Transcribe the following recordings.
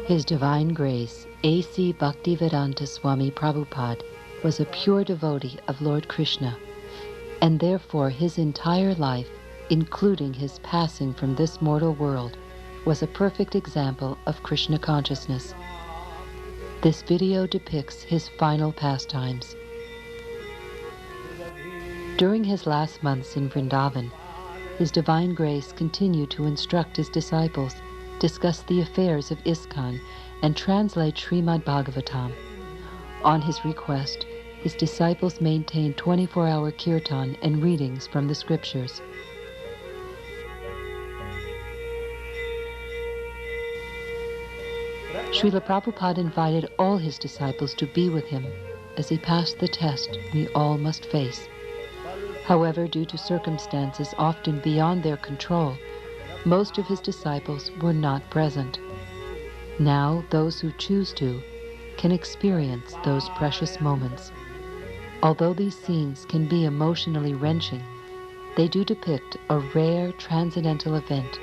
His Divine Grace, A.C. Bhaktivedanta Swami Prabhupada, was a pure devotee of Lord Krishna, and therefore his entire life, including his passing from this mortal world, was a perfect example of Krishna consciousness. This video depicts his final pastimes. During his last months in Vrindavan, His Divine Grace continued to instruct his disciples, discuss the affairs of ISKCON, and translate Srimad Bhagavatam. On his request, his disciples maintained 24-hour kirtan and readings from the scriptures. Srila Prabhupada invited all his disciples to be with him as he passed the test we all must face. However, due to circumstances often beyond their control, most of his disciples were not present. Now, those who choose to can experience those precious moments. Although these scenes can be emotionally wrenching, they do depict a rare transcendental event,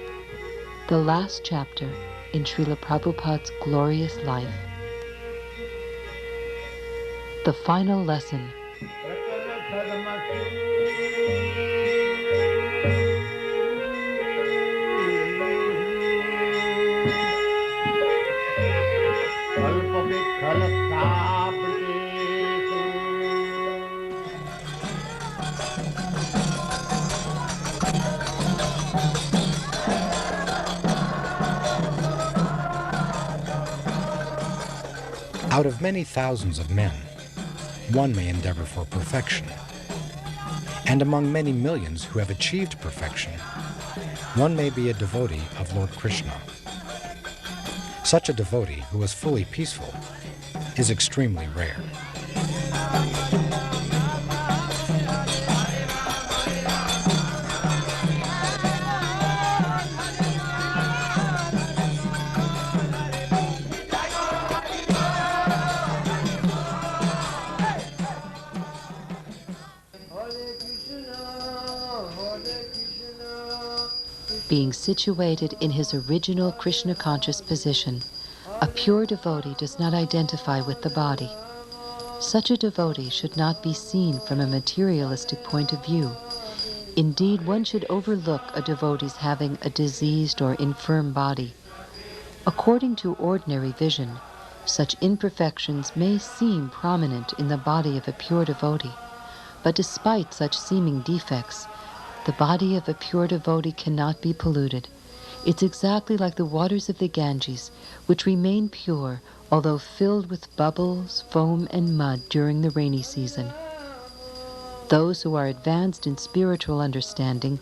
the last chapter in Srila Prabhupada's glorious life. The final lesson. Out of many thousands of men, one may endeavor for perfection. And among many millions who have achieved perfection, one may be a devotee of Lord Krishna. Such a devotee who is fully peaceful is extremely rare. Being situated in his original Krishna-conscious position, a pure devotee does not identify with the body. Such a devotee should not be seen from a materialistic point of view. Indeed, one should overlook a devotee's having a diseased or infirm body. According to ordinary vision, such imperfections may seem prominent in the body of a pure devotee, but despite such seeming defects, the body of a pure devotee cannot be polluted. It's exactly like the waters of the Ganges, which remain pure, although filled with bubbles, foam, and mud during the rainy season. Those who are advanced in spiritual understanding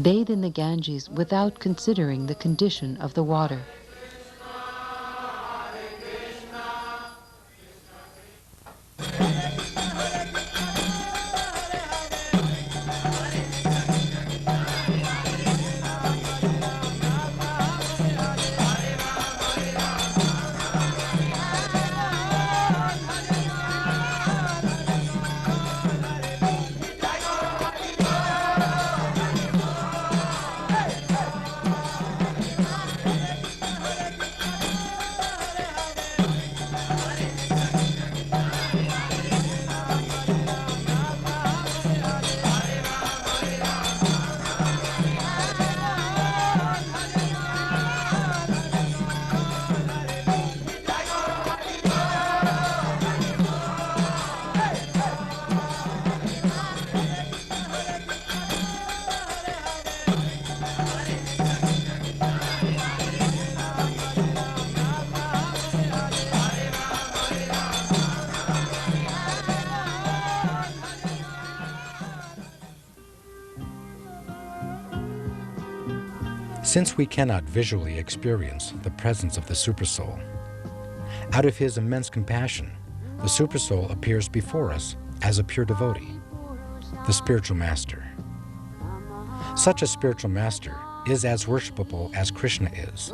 bathe in the Ganges without considering the condition of the water. Since we cannot visually experience the presence of the Supersoul, out of his immense compassion, the Supersoul appears before us as a pure devotee, the spiritual master. Such a spiritual master is as worshipable as Krishna is,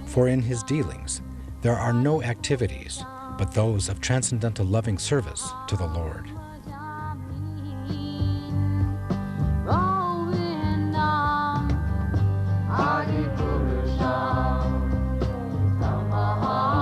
for in his dealings there are no activities but those of transcendental loving service to the Lord. Hare Krishna, Namaha.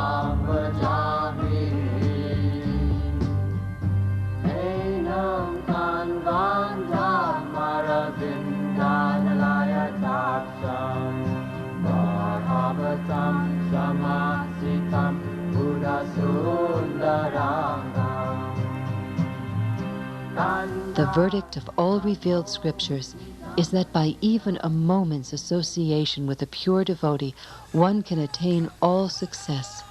The verdict of all revealed scriptures is that by even a moment's association with a pure devotee, one can attain all success.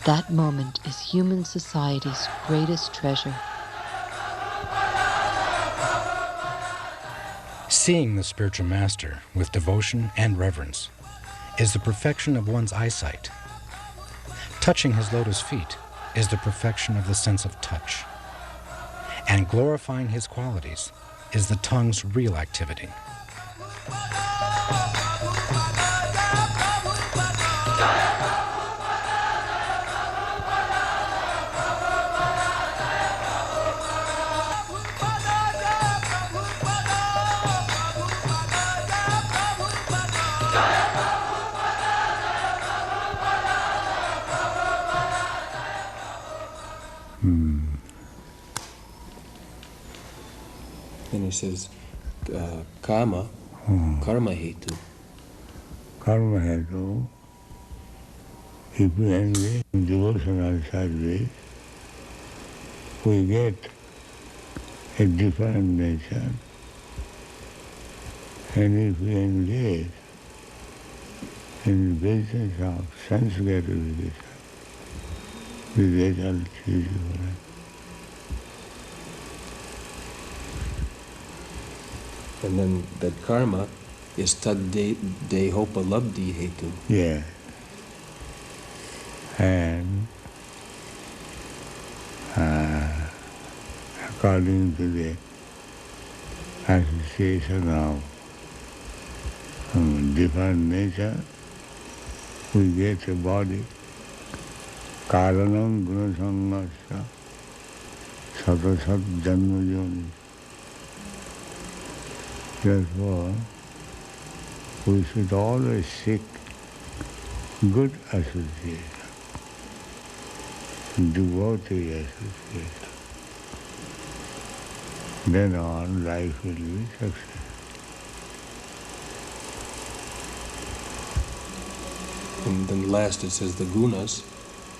That moment is human society's greatest treasure. Seeing the spiritual master with devotion and reverence is the perfection of one's eyesight. Touching his lotus feet is the perfection of the sense of touch. And glorifying his qualities is the tongue's real activity. Then he says, karma hetu. Karma hetu, if we engage in devotional service, we get a different nature. And if we engage in the business of sense gratification, the result is different. And then that karma is tad dehopalabdhi hetu. Yeah. And according to the association of different nature, we get a body. Karanam gunasangasya satasat janmajoni. Therefore, we should always seek good association, devotee association. Then on, life will be successful. And then last it says the gunas,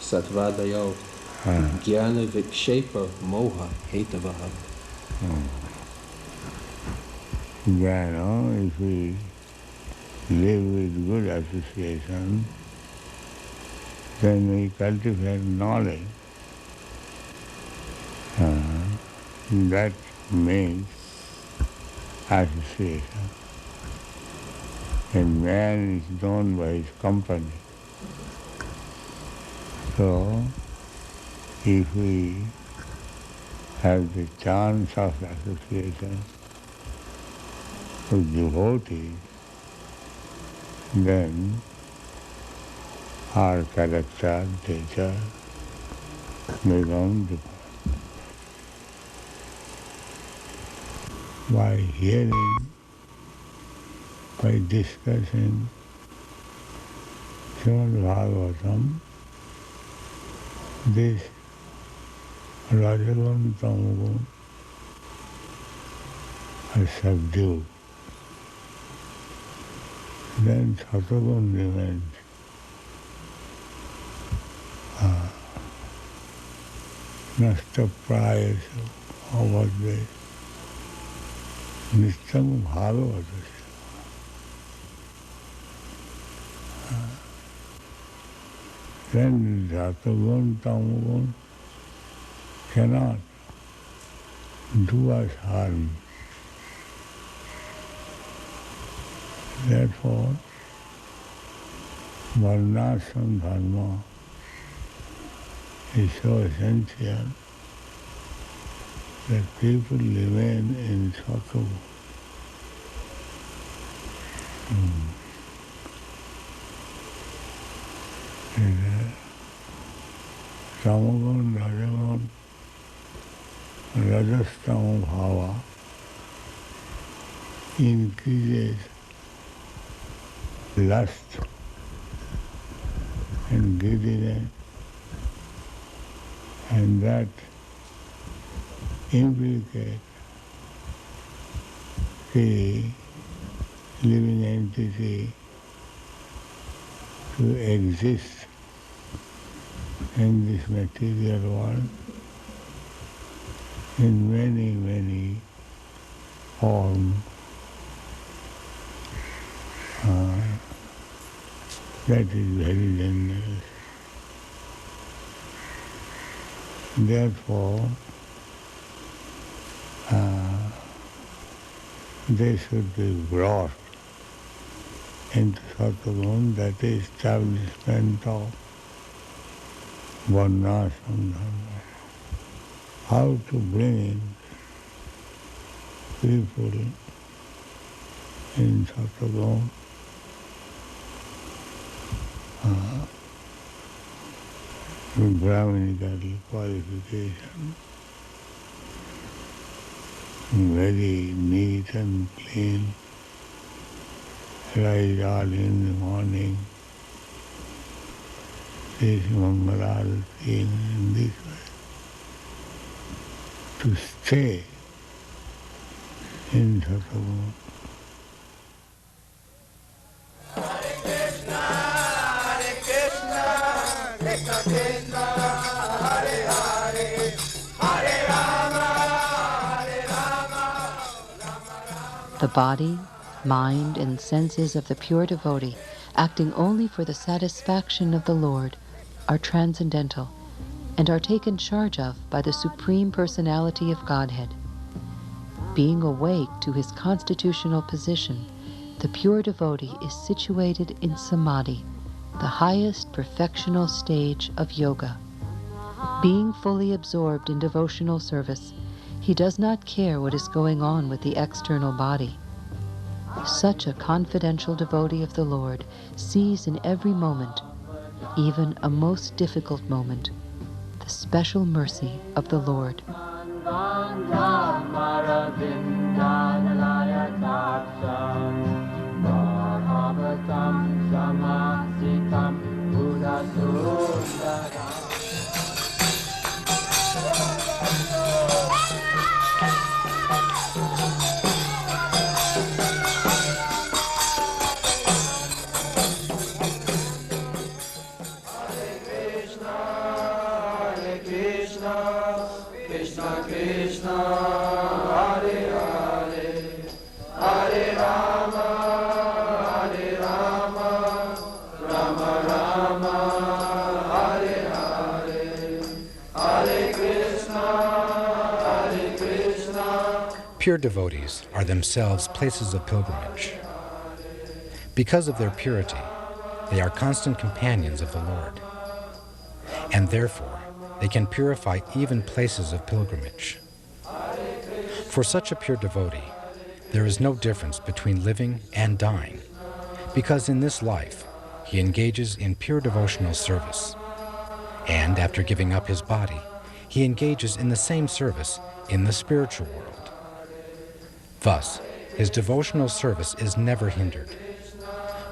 satvadayo, jnana vikshepa moha hetavaha. Jnana, if we live with good association, then we cultivate knowledge. That means association. A man is known by his company. So, if we have the chance of association with devotees, then our character, nature become different. By hearing, by discussing Srimad Bhagavatam, this Rajagun Tamagun are subdued. Then Satagun remains. Nasta prayasa avadve nistam bhagavatasya. Then Satagun Tamagun cannot do us harm. Therefore, varnashram dharma is so essential that people remain in Satagun. Tamagun, Rajagun, Rajastama bhava increases lust and greediness, and that implicates the living entity to exist in this material world in many, many forms. That is very dangerous. Therefore, they should be brought into Satguru, that is establishment of varnashram dharma. How to bring people in Satguru with Brahminical qualification, very neat and clean, rise early in the morning, this Mangalarati in this way, to stay in Satguru. The body, mind, and senses of the pure devotee, acting only for the satisfaction of the Lord, are transcendental and are taken charge of by the Supreme Personality of Godhead. Being awake to his constitutional position, the pure devotee is situated in Samadhi, the highest perfectional stage of yoga. Being fully absorbed in devotional service, he does not care what is going on with the external body. Such a confidential devotee of the Lord sees in every moment, even a most difficult moment, the special mercy of the Lord. Pure devotees are themselves places of pilgrimage. Because of their purity, they are constant companions of the Lord, and therefore they can purify even places of pilgrimage. For such a pure devotee, there is no difference between living and dying, because in this life he engages in pure devotional service, and after giving up his body, he engages in the same service in the spiritual world. Thus, his devotional service is never hindered,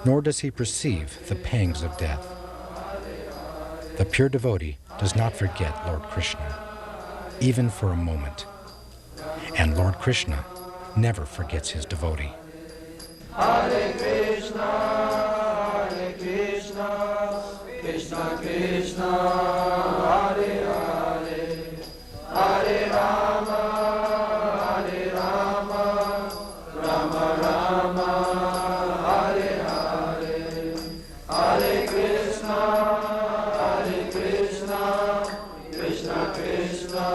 nor does he perceive the pangs of death. The pure devotee does not forget Lord Krishna, even for a moment, and Lord Krishna never forgets his devotee. Hare Krishna, Krishna Krishna, Hare Hare, Hare Rama, Rama Rama, Hare Hare, Hare Krishna, Krishna Krishna.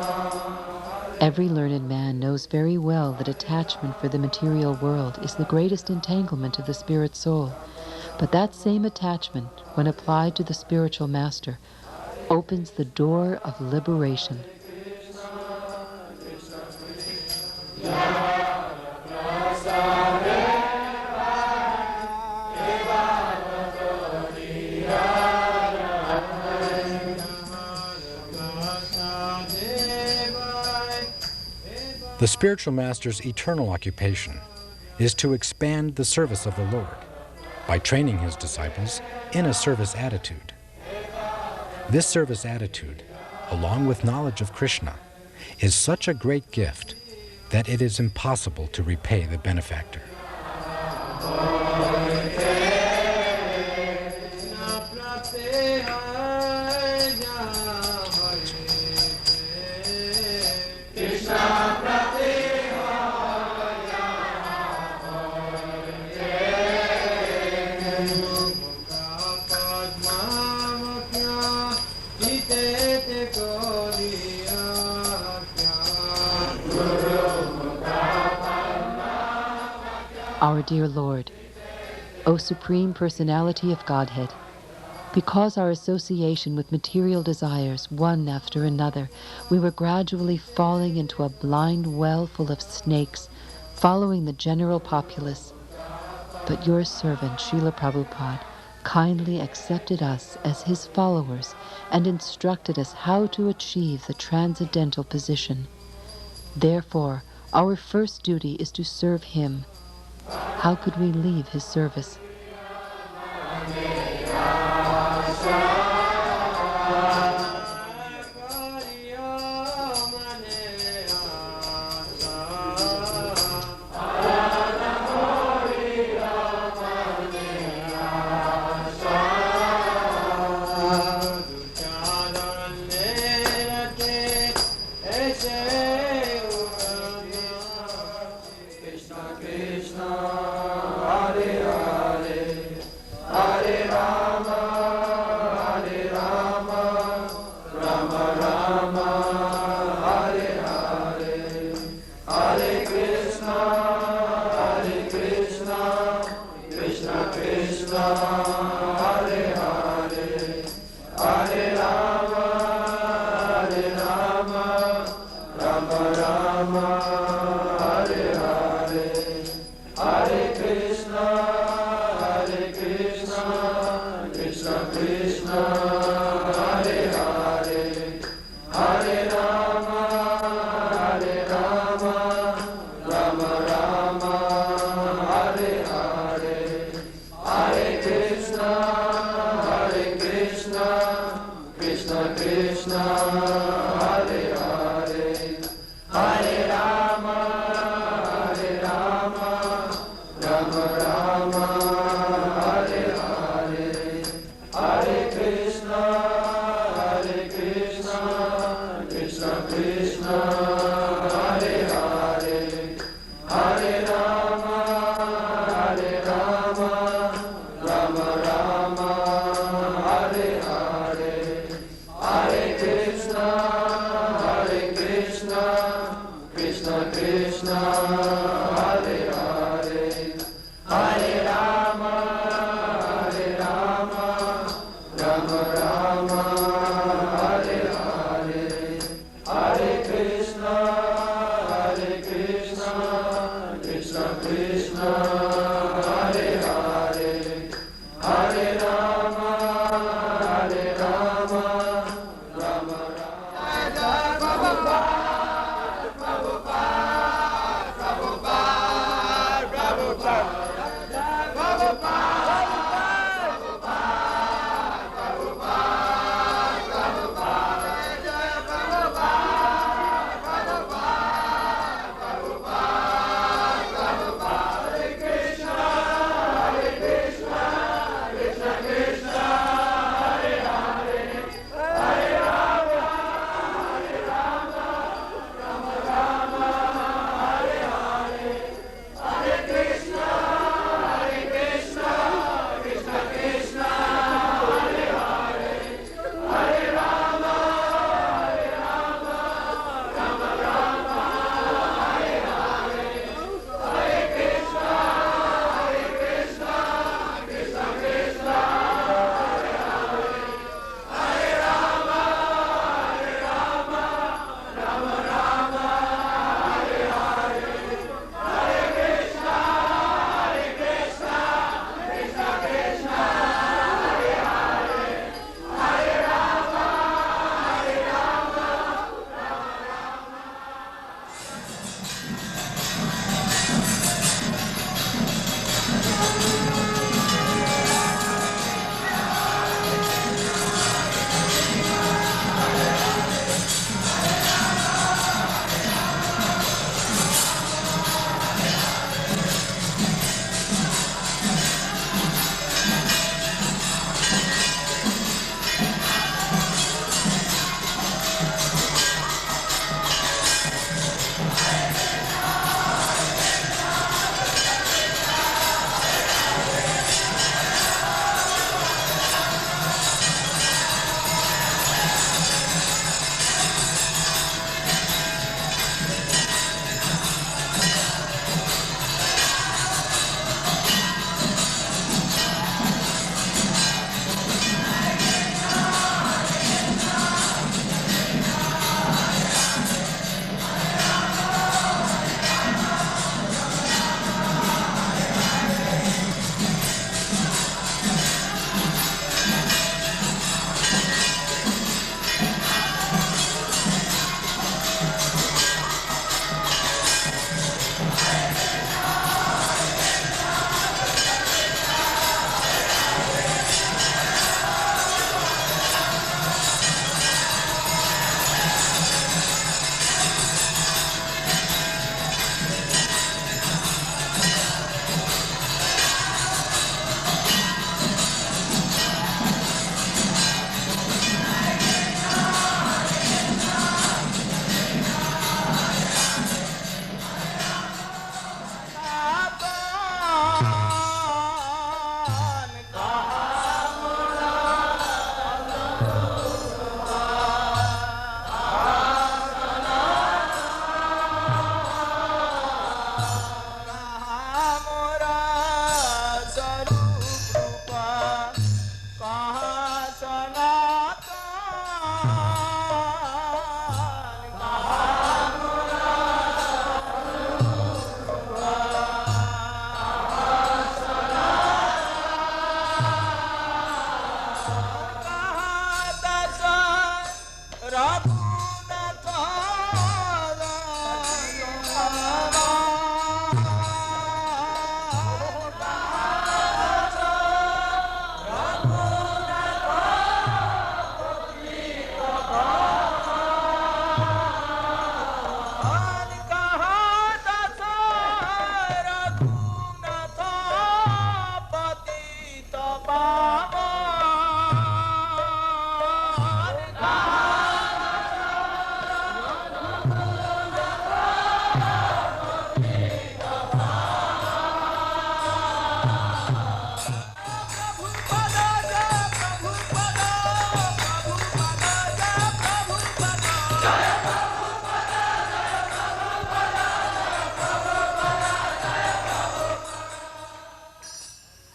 Every learned man knows very well that attachment for the material world is the greatest entanglement of the spirit soul. But that same attachment, when applied to the spiritual master, opens the door of liberation. The spiritual master's eternal occupation is to expand the service of the Lord by training his disciples in a service attitude. This service attitude, along with knowledge of Krishna, is such a great gift that it is impossible to repay the benefactor. Our dear Lord, O Supreme Personality of Godhead, because our association with material desires, one after another, we were gradually falling into a blind well full of snakes, following the general populace. But your servant, Srila Prabhupada, kindly accepted us as his followers and instructed us how to achieve the transcendental position. Therefore, our first duty is to serve him. How could we leave his service?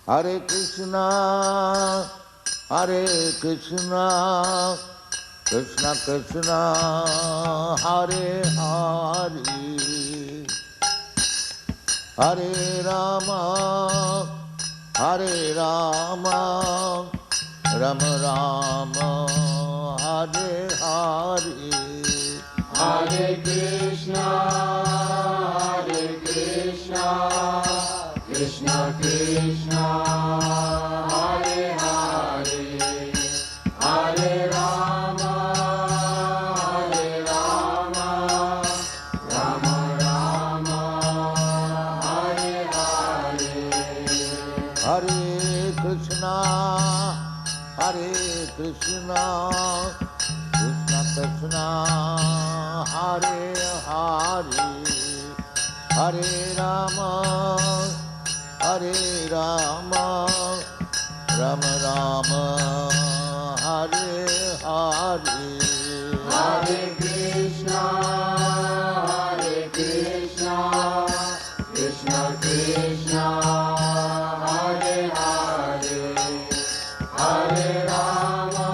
Hare Krishna, Hare Krishna, Krishna Krishna, Hare Hare, Hare Rama, Hare Rama, Rama Rama, Hare Hare, Hare Krishna, Hare Krishna, Krishna Krishna, Hare Hare, Hare Rama, Hare Rama, Rama Rama, Hare Hare. Hare Krishna, Hare Krishna, Krishna Krishna, Hare Hare, Hare Rama, Hare Rama, Rama Rama, Hare Hare. Hare Krishna, Hare Krishna, Krishna Krishna, Hare Hare, Hare Rama,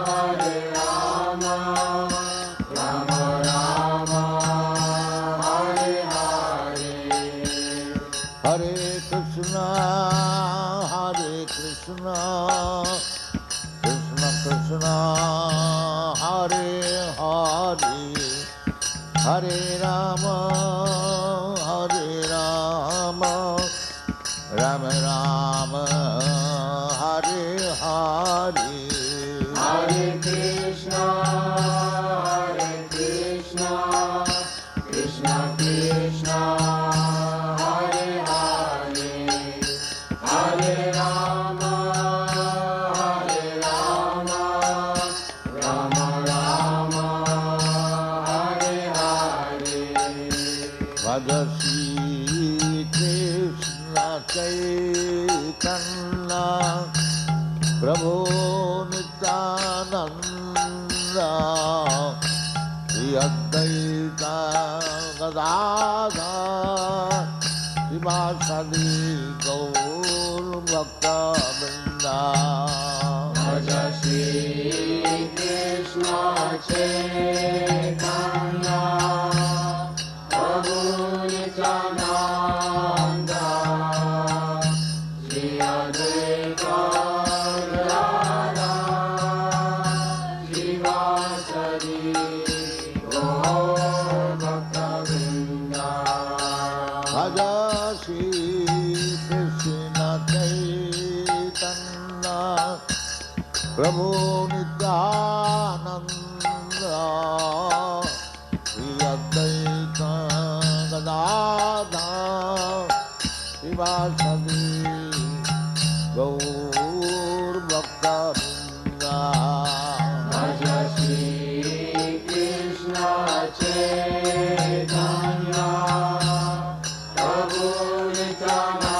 Hare Rama, Rama Rama, Hare Hare. Hare Krishna, Hare Krishna, Krishna Krishna, Hare Hare, Hare Rama, Hare Rama, Rama Rama, Hare Hare. Hare Krishna, Hare Krishna, Krishna Krishna, Hare Hare, Hare Rama, Hare Rama, Rama Rama, Hare Hare. Bhaja Shri Krishna Chaitanya Prabhu Nityananda Shri Advaita Gadadhar Srivasadi Gaur Bhakta Vrinda. Bhaja Shri Krishna Chaitanya Prabhu Nityananda Shri Advaita Gadadhar Srivasadi Gaur Bhakta Vrinda. Bhaja Shri Krishna Chaitanya Prabhu Nityananda Shri Advaita Gadadhar Srivasadi Gaur Bhakta Vrinda. Bhaja Shri Krishna Chaitanya Prabhu Nityananda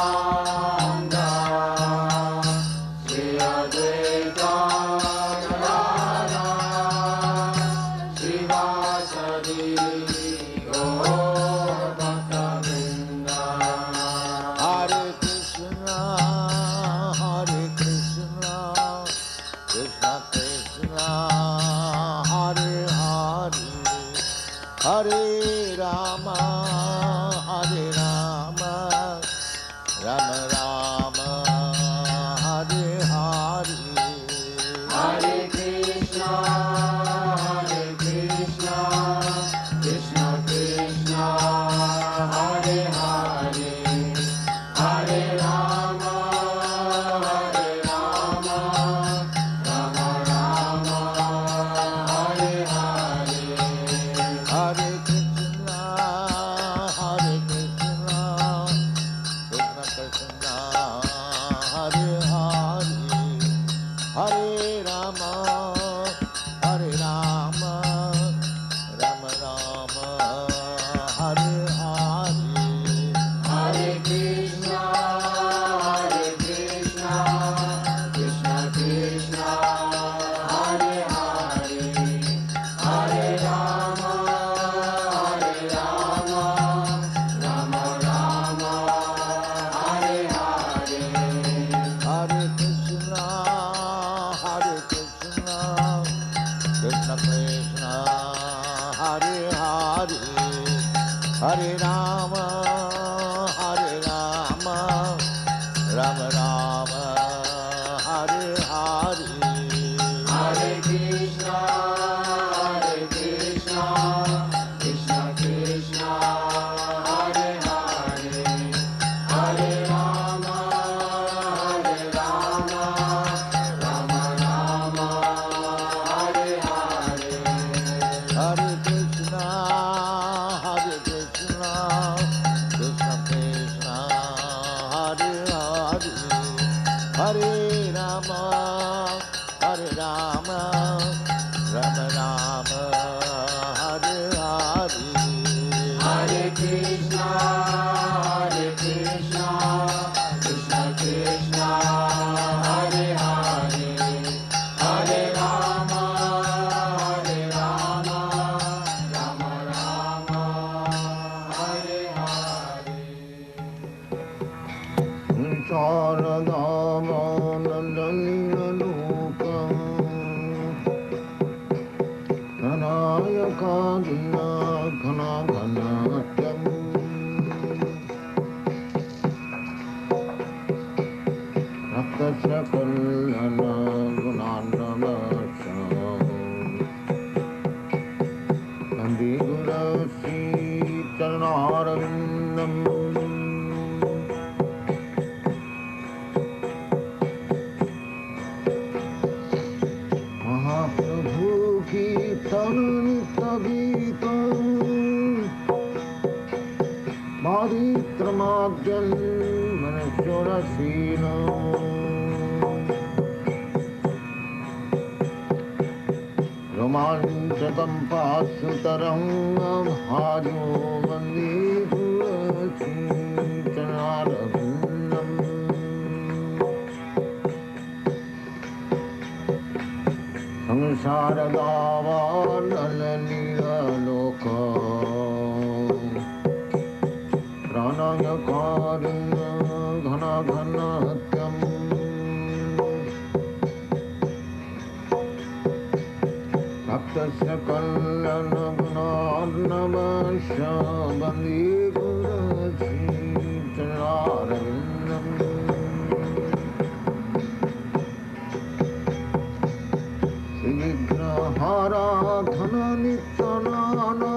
Hare Rama, Hare Rama, Rama Rama, Hare Hare. Hare Krishna, Krishna Krishna, Hare Hare, Hare Rama, Rama Rama, Hare Hare. Sharadhamanandalokam Nanayakadina Ghana Ghanatyam Raktasya Kalyana Gunanavasam Nandi Gurasi Charanarvindam Mahaprabhu ki tanitavitam Madhitramadyan Manashurasino Romanchakam pasutaram bhajo Vande Gurasi Charanarvindam Samsaragavalanilaloka Pranayakarinya Ghana Ghanatyam Bhaktasya Kalyana Gunarnavasya Bandi Gurasi Charanarvindam Hara Dhana Nityanana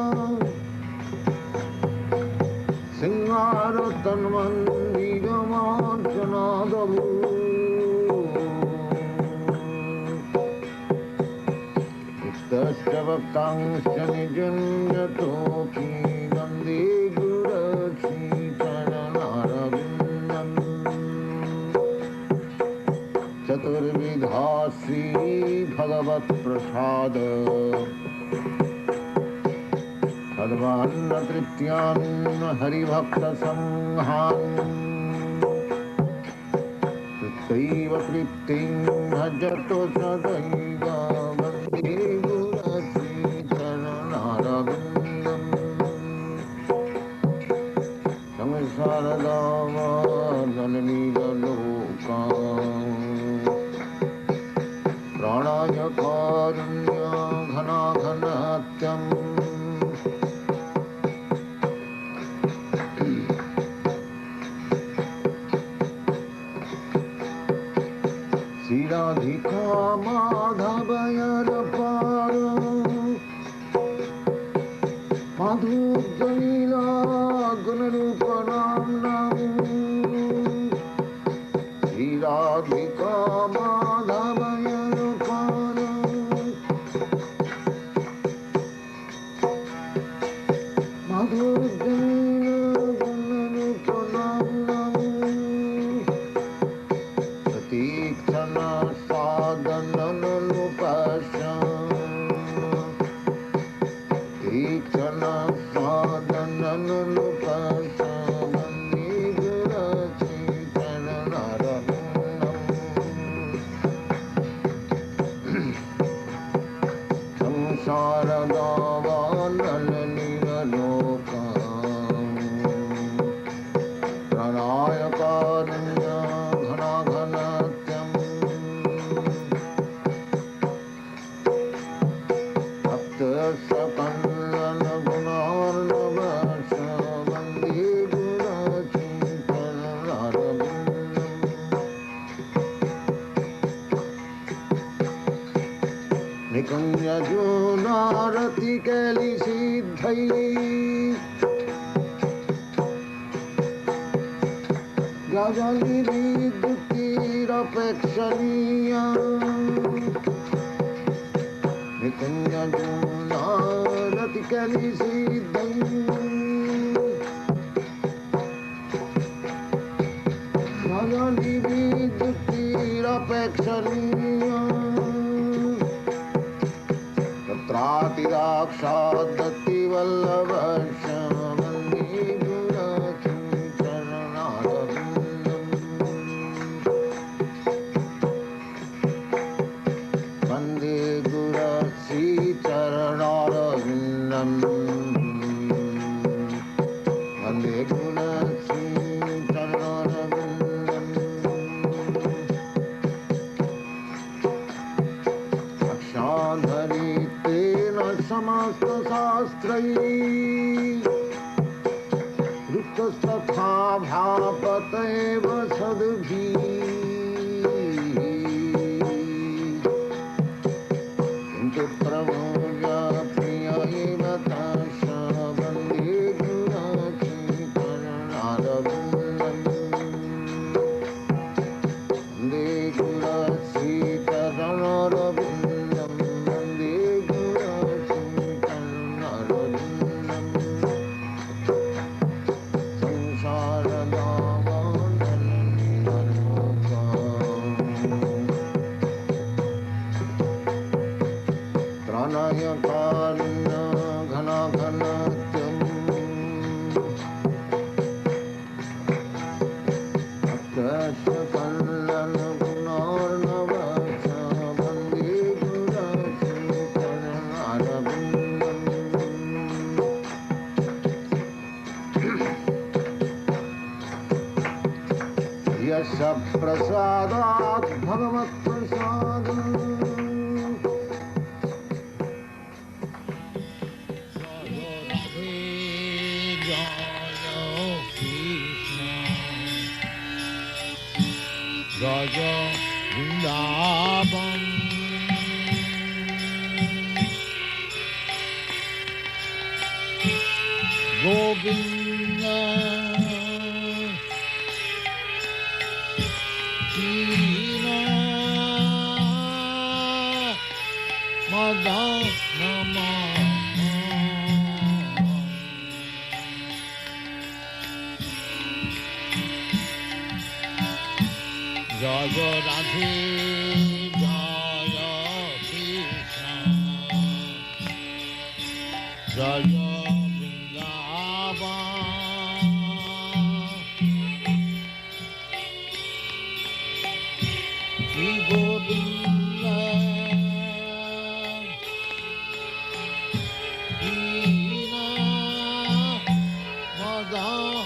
Singara Tanmandigamarjanadavu Iktasya Bhaktangsya Nijanyatoki Vande Gurasi Charanarvindam Chaturvidhasi Bhagavat Prasada Sadvanna Trityan Haribhakta Sanghan Trittaiva Trittin Bhajato Sadaiva Vande Gurasi Charanarvindam Samsaradava Jananidalokam Pranayakarinya Ghana Ghanatyam Siradhika Madhavayarapara Madhujalila Gunarupanam Siradhika Madhavayarapara Madhujalila Gunarupanam Satikshana Sadhananupasya Tikshana Sadhananupasya Vande Gurasi Charanarvindam Samsaradavalanilaloka Pranayakarinya Ghana Ghanatyam Bhaktasya Kalyana Gunarnavasya Vande Gurasi Charanarvindam Nikanya Junarati Kali Siddhai Gajali Vidukirapekshaniya Nikanya Junarati Kali Siddhai Gajali Vidukirapekshaniya निरपेक्षणीया तत्रातिदाक्षादत्ति वल्लभस्य वन्दे गुरकिं चरणारविन्दम् वन्दे गुरश्रीचरणारविन्दम् वन्दे गुरश्रीचरणारविन्दम् अक्षाधरितेन समस्तशास्त्रैः वृत्तस्तथा भापतैव सद्भिः किन्तु प्रभुजा प्रिय एव तस्य वन्दे गुरश्रीचरणारविन्दम् वन्दे गुरश्रीचरणारविन्दम् वन्दे गुरश्रीचरणारविन्दम् प्रणयकारिण घनघनत्यम् अक्षस्य कल्लनगुणार्णवस्य वन्दे गुरश्रीचरणारविन्दम् यस्य प्रसादात् भगवत्प्रसादम् Raja Vrindavan Govinda Krishna Madana Jaya Radhe Jaya Krishna Jaya Vrindavan Shri Govinda Krishna Madana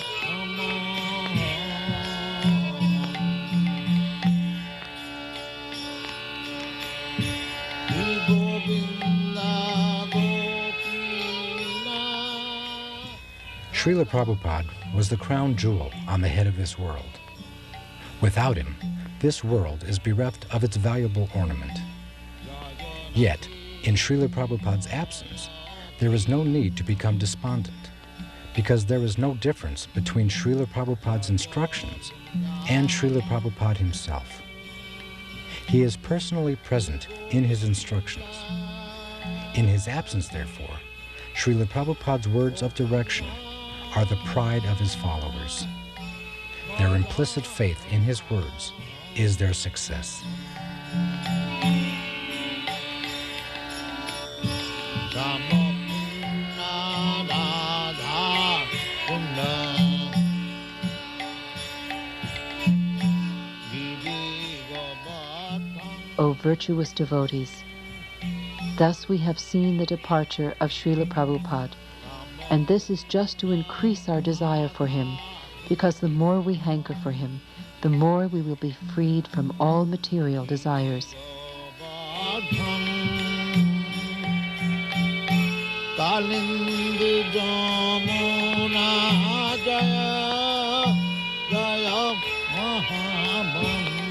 Srila Prabhupada was the crown jewel on the head of this world. Without him, this world is bereft of its valuable ornament. Yet, in Srila Prabhupada's absence, there is no need to become despondent, because there is no difference between Srila Prabhupada's instructions and Srila Prabhupada himself. He is personally present in his instructions. In his absence, therefore, Srila Prabhupada's words of direction are the pride of his followers. Their implicit faith in his words is their success. O virtuous devotees, thus we have seen the departure of Srila Prabhupada, and this is just to increase our desire for him, because the more we hanker for him, the more we will be freed from all material desires. Jaya Jaya Mahamani